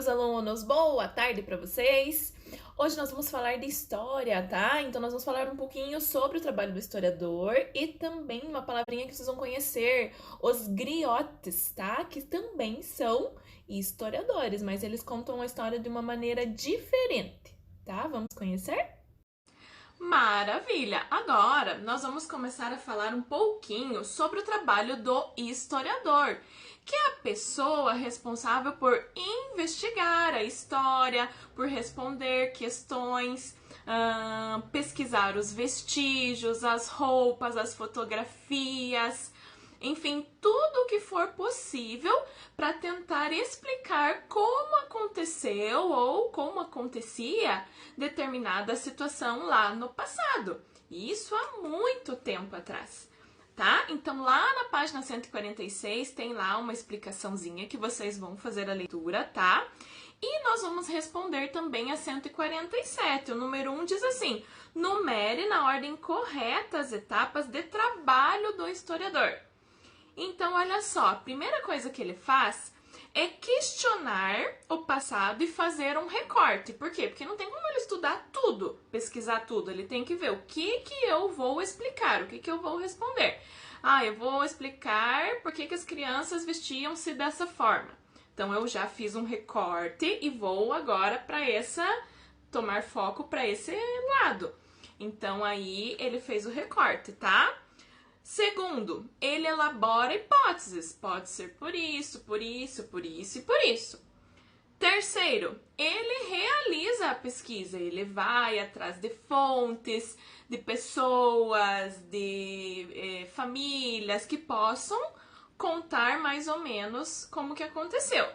meus alunos! Boa tarde para vocês! Hoje nós vamos falar de história, tá? Então nós vamos falar um pouquinho sobre o trabalho do historiador e também uma palavrinha que vocês vão conhecer, os griotes, tá? Que também são historiadores, mas eles contam a história de uma maneira diferente, tá? Vamos conhecer? Maravilha! Agora nós vamos começar a falar um pouquinho sobre o trabalho do historiador, que é a pessoa responsável por investigar a história, por responder questões, pesquisar os vestígios, as roupas, as fotografias, enfim, tudo o que for possível para tentar explicar como aconteceu ou como acontecia determinada situação lá no passado. E isso há muito tempo atrás, tá? Então lá na página 146 tem lá uma explicaçãozinha que vocês vão fazer a leitura, tá? E nós vamos responder também a 147. O número 1 diz assim: numere na ordem correta as etapas de trabalho do historiador. Então, olha só, a primeira coisa que ele faz é questionar o passado e fazer um recorte. Por quê? Porque não tem como ele estudar tudo, pesquisar tudo. Ele tem que ver o que eu vou explicar, o que eu vou responder. Eu vou explicar por que as crianças vestiam-se dessa forma. Então, eu já fiz um recorte e vou agora para tomar foco para esse lado. Então, aí ele fez o recorte, tá? Segundo, ele elabora hipóteses. Pode ser por isso, por isso, por isso e por isso. Terceiro, ele realiza a pesquisa. Ele vai atrás de fontes, de pessoas, de famílias que possam contar mais ou menos como que aconteceu.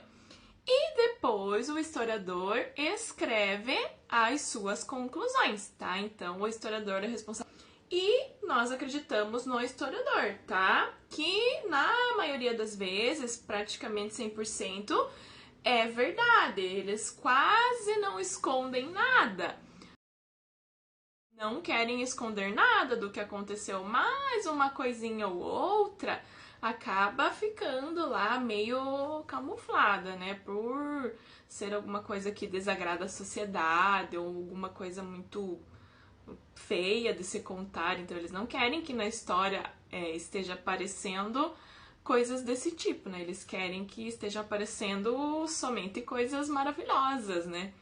E depois o historiador escreve as suas conclusões, tá? Então, o historiador é responsável. E nós acreditamos no historiador, tá? Que na maioria das vezes, praticamente 100%, é verdade. Eles quase não escondem nada. Não querem esconder nada do que aconteceu, mas uma coisinha ou outra acaba ficando lá meio camuflada, né? Por ser alguma coisa que desagrada a sociedade ou alguma coisa muito feia de se contar, então eles não querem que na história esteja aparecendo coisas desse tipo, né? Eles querem que estejam aparecendo somente coisas maravilhosas, né?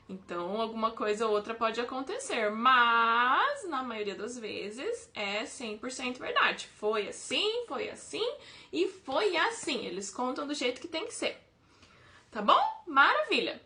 Então, alguma coisa ou outra pode acontecer, mas na maioria das vezes é 100% verdade. Foi assim e foi assim. Eles contam do jeito que tem que ser. Tá bom? Maravilha!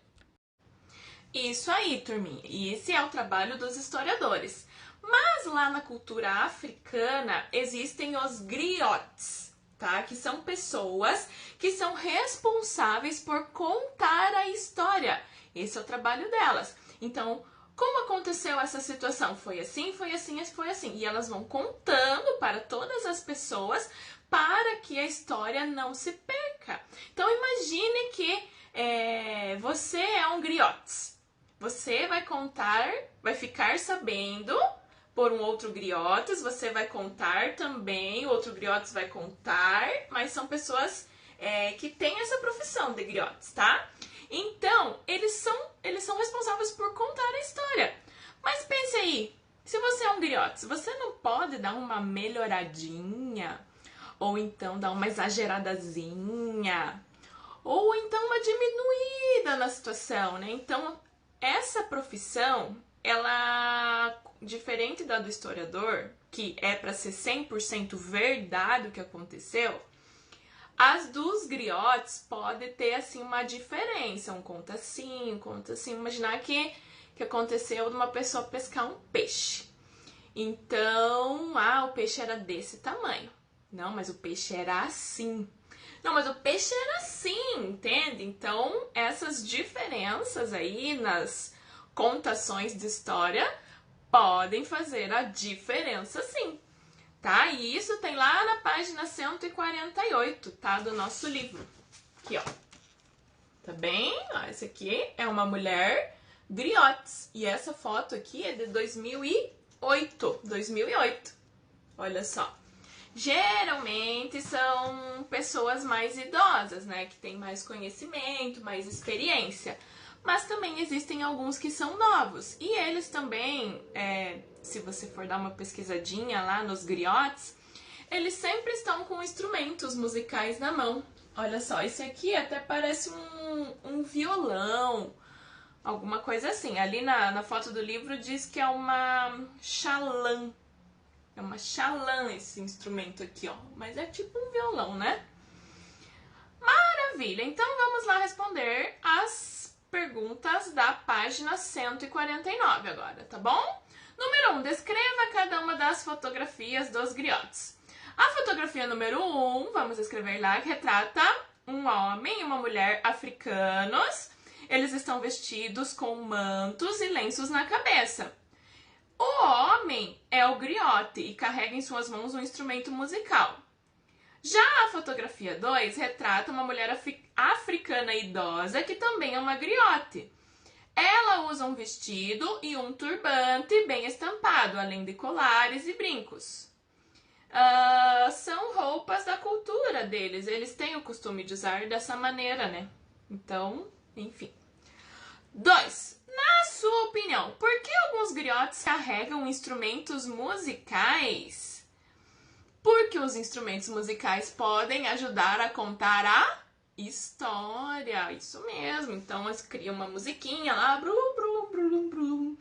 Isso aí, turminha. E esse é o trabalho dos historiadores. Mas lá na cultura africana existem os griotes, tá? Que são pessoas que são responsáveis por contar a história. Esse é o trabalho delas. Então, como aconteceu essa situação? Foi assim, foi assim, foi assim. E elas vão contando para todas as pessoas para que a história não se perca. Então, imagine que você é um griote. Você vai contar, vai ficar sabendo por um outro griotes, você vai contar também, o outro griotes vai contar, mas são pessoas que têm essa profissão de griotes, tá? Então, eles são responsáveis por contar a história. Mas pense aí, se você é um griotes, você não pode dar uma melhoradinha, ou então dar uma exageradazinha, ou então uma diminuída na situação, né? Então, essa profissão, ela, diferente da do historiador, que é para ser 100% verdade o que aconteceu, as dos griotes pode ter assim uma diferença, um conta assim, imaginar que aconteceu de uma pessoa pescar um peixe. Então, o peixe era desse tamanho. Não, mas o peixe era assim. Não, mas o peixe era assim, entende? Então, essas diferenças aí nas contações de história podem fazer a diferença sim, tá? E isso tem lá na página 148, tá? Do nosso livro. Aqui, ó. Tá bem? Essa aqui é uma mulher griotes. E essa foto aqui é de 2008. 2008. Olha só. Geralmente são pessoas mais idosas, né? Que têm mais conhecimento, mais experiência. Mas também existem alguns que são novos. E eles também, se você for dar uma pesquisadinha lá nos griotes, eles sempre estão com instrumentos musicais na mão. Olha só, esse aqui até parece um violão, alguma coisa assim. Ali na foto do livro diz que é uma xalã. É uma xalã esse instrumento aqui, ó. Mas é tipo um violão, né? Maravilha! Então vamos lá responder as perguntas da página 149 agora, tá bom? Número 1. Descreva cada uma das fotografias dos griotes. A fotografia número 1, vamos escrever lá, que retrata um homem e uma mulher africanos. Eles estão vestidos com mantos e lenços na cabeça. O homem é o griote e carrega em suas mãos um instrumento musical. Já a fotografia 2 retrata uma mulher africana idosa que também é uma griote. Ela usa um vestido e um turbante bem estampado, além de colares e brincos. São roupas da cultura deles. Eles têm o costume de usar dessa maneira, né? Então, enfim. 2. Na sua opinião, por que alguns griotes carregam instrumentos musicais? Porque os instrumentos musicais podem ajudar a contar a história. Isso mesmo. Então, eles criam uma musiquinha lá, brum, brum, brum, brum,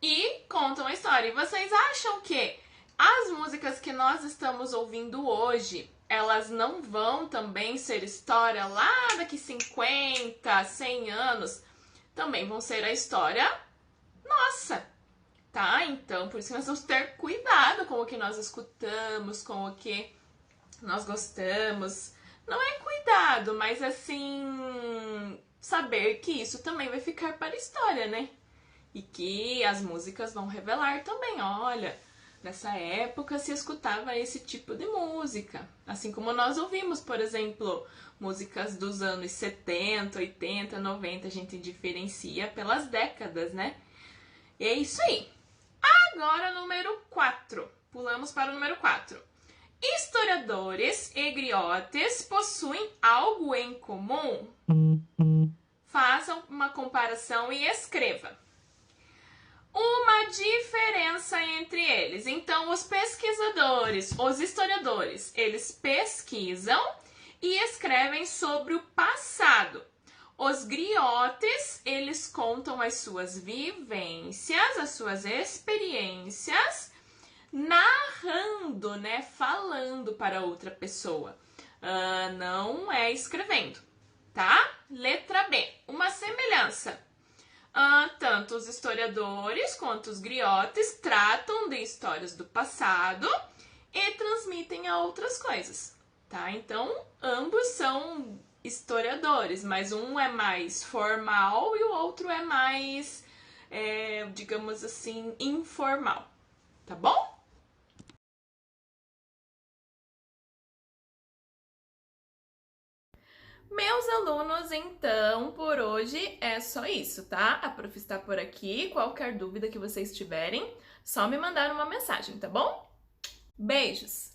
e contam a história. E vocês acham que as músicas que nós estamos ouvindo hoje, elas não vão também ser história lá daqui 50, 100 anos? Também vão ser a história nossa, tá? Então, por isso que nós vamos ter cuidado com o que nós escutamos, com o que nós gostamos. Não é cuidado, mas assim, saber que isso também vai ficar para a história, né? E que as músicas vão revelar também, olha, nessa época se escutava esse tipo de música. Assim como nós ouvimos, por exemplo, músicas dos anos 70, 80, 90, a gente diferencia pelas décadas, né? E é isso aí. Agora, número 4. Pulamos para o número 4. Historiadores e griotes possuem algo em comum? Façam uma comparação e escreva uma diferença entre eles. Então, os pesquisadores, os historiadores, eles pesquisam e escrevem sobre o passado. Os griotes, eles contam as suas vivências, as suas experiências, narrando, né? Falando para outra pessoa. Não é escrevendo, tá? Letra B. Uma semelhança. Tanto os historiadores quanto os griotes tratam de histórias do passado e transmitem a outras coisas, tá? Então, ambos são historiadores, mas um é mais formal e o outro é mais, digamos assim, informal, tá bom? Meus alunos, então, por hoje é só isso, tá? A prof está por aqui. Qualquer dúvida que vocês tiverem, só me mandar uma mensagem, tá bom? Beijos!